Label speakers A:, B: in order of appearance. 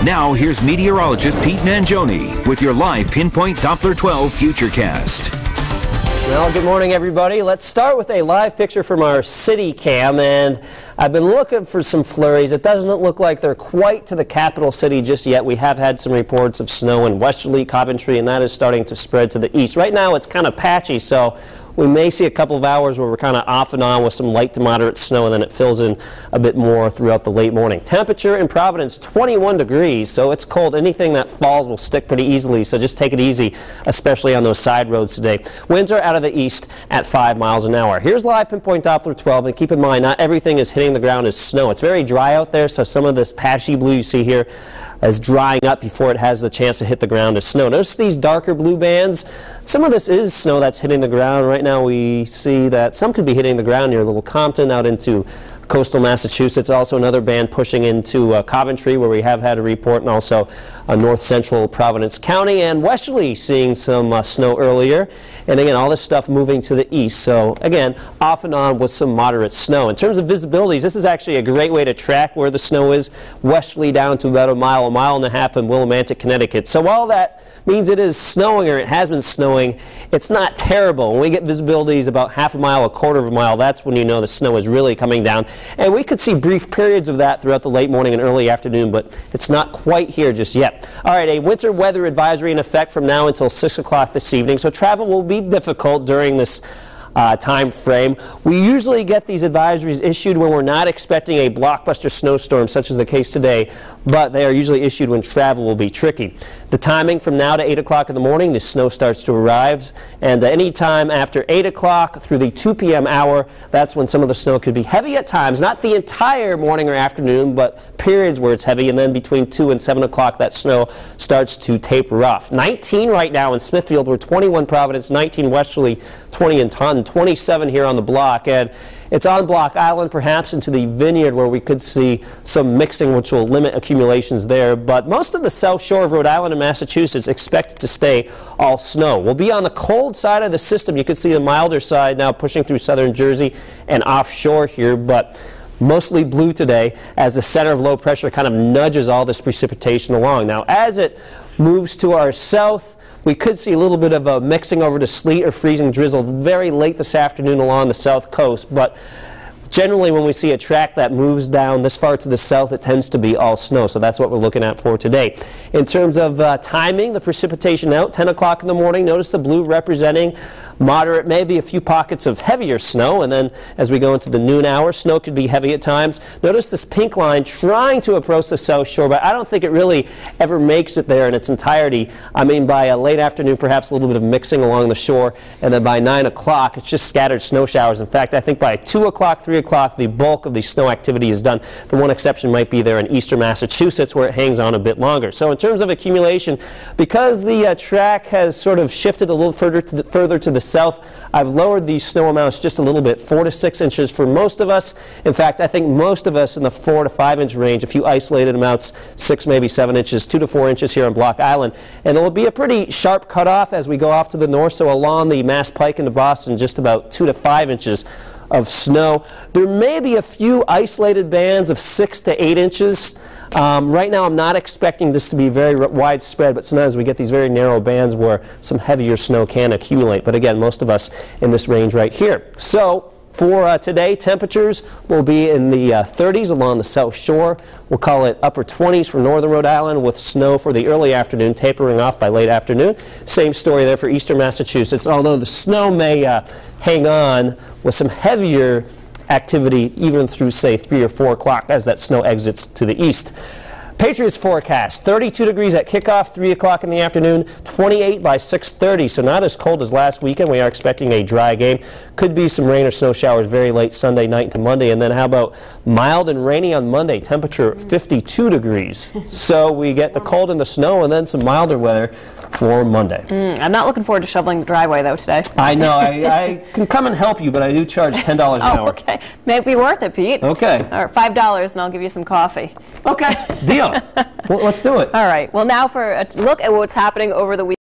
A: Now, here's meteorologist Pete Mangione with your live Pinpoint Doppler 12 Futurecast.
B: Well, good morning, everybody. Let's start with a live picture from our city cam, and I've been looking for some flurries. It doesn't look like they're quite to the capital city just yet. We have had some reports of snow in Westerly, Coventry, and that is starting to spread to the east. Right now, it's kind of patchy, so we may see a couple of hours where we're kind of off and on with some light to moderate snow, and then it fills in a bit more throughout the late morning. Temperature in Providence, 21 degrees, so it's cold. Anything that falls will stick pretty easily, so just take it easy, especially on those side roads today. Winds are out of the east at 5 miles an hour. Here's live Pinpoint Doppler 12, and keep in mind, not everything is hitting the ground as snow. It's very dry out there, so some of this patchy blue you see here is drying up before it has the chance to hit the ground as snow. Notice these darker blue bands. Some of this is snow that's hitting the ground. Right now we see that some could be hitting the ground near Little Compton out into coastal Massachusetts. Also another band pushing into Coventry, where we have had a report, and also north central Providence County, and Westerly seeing some snow earlier. And again, all this stuff moving to the east. So again, off and on with some moderate snow. In terms of visibilities, this is actually a great way to track where the snow is. Westerly down to about a mile and a half in Willimantic, Connecticut. So while that means it is snowing, or it has been snowing, it's not terrible. When we get visibilities about half a mile, a quarter of a mile, that's when you know the snow is really coming down. And we could see brief periods of that throughout the late morning and early afternoon, but it's not quite here just yet. All right, a winter weather advisory in effect from now until 6 o'clock this evening, so travel will be difficult during this time frame. We usually get these advisories issued when we're not expecting a blockbuster snowstorm, such as the case today, but they are usually issued when travel will be tricky. The timing from now to 8 o'clock in the morning, the snow starts to arrive, and any time after 8 o'clock through the 2 p.m. hour, that's when some of the snow could be heavy at times, not the entire morning or afternoon, but periods where it's heavy, and then between 2 and 7 o'clock that snow starts to taper off. 19 right now in Smithfield, we're 21 Providence, 19 Westerly, 20 in Taunton, 27 here on the block, and it's on Block Island, perhaps into the Vineyard, where we could see some mixing, which will limit accumulations there. But most of the south shore of Rhode Island and Massachusetts expected to stay all snow. We'll be on the cold side of the system. You can see the milder side now pushing through southern Jersey and offshore here, but mostly blue today as the center of low pressure kind of nudges all this precipitation along. Now, as it moves to our south, we could see a little bit of a mixing over to sleet or freezing drizzle very late this afternoon along the south coast, but generally when we see a track that moves down this far to the south, it tends to be all snow, so that's what we're looking at for today. In terms of timing, the precipitation out, 10 o'clock in the morning, notice the blue representing moderate, maybe a few pockets of heavier snow, and then as we go into the noon hour, snow could be heavy at times. Notice this pink line trying to approach the south shore, but I don't think it really ever makes it there in its entirety. I mean, by late afternoon, perhaps a little bit of mixing along the shore, and then by 9 o'clock, it's just scattered snow showers. In fact, I think by 2 o'clock, 3 o'clock, the bulk of the snow activity is done. The one exception might be there in eastern Massachusetts, where it hangs on a bit longer. So in terms of accumulation, because the track has sort of shifted a little further to the south, I've lowered these snow amounts just a little bit, 4 to 6 inches for most of us. In fact, I think most of us in the 4 to 5 inch range, a few isolated amounts, 6, maybe 7 inches, 2 to 4 inches here on Block Island. And it will be a pretty sharp cutoff as we go off to the north, so along the Mass Pike into Boston, just about 2 to 5 inches of snow. There may be a few isolated bands of 6 to 8 inches. Right now I'm not expecting this to be very widespread, but sometimes we get these very narrow bands where some heavier snow can accumulate. But again, most of us in this range right here. So for today, temperatures will be in the 30s along the south shore. We'll call it upper 20s for northern Rhode Island, with snow for the early afternoon, tapering off by late afternoon. Same story there for eastern Massachusetts, although the snow may hang on with some heavier activity even through, say, 3 or 4 o'clock as that snow exits to the east. Patriots forecast, 32 degrees at kickoff, 3 o'clock in the afternoon, 28 by 6:30, so not as cold as last weekend. We are expecting a dry game. Could be some rain or snow showers very late Sunday night into Monday, and then how about mild and rainy on Monday, temperature 52 degrees. So we get the cold and the snow, and then some milder weather for Monday.
C: I'm not looking forward to shoveling the driveway, though, today.
B: I know. I can come and help you, but I do charge $10 an hour.
C: Okay. Maybe worth it, Pete.
B: Okay.
C: Or $5, and I'll give you some coffee.
B: Okay. Deal. Well, let's do it.
C: All right. Well, now for a look at what's happening over the weekend.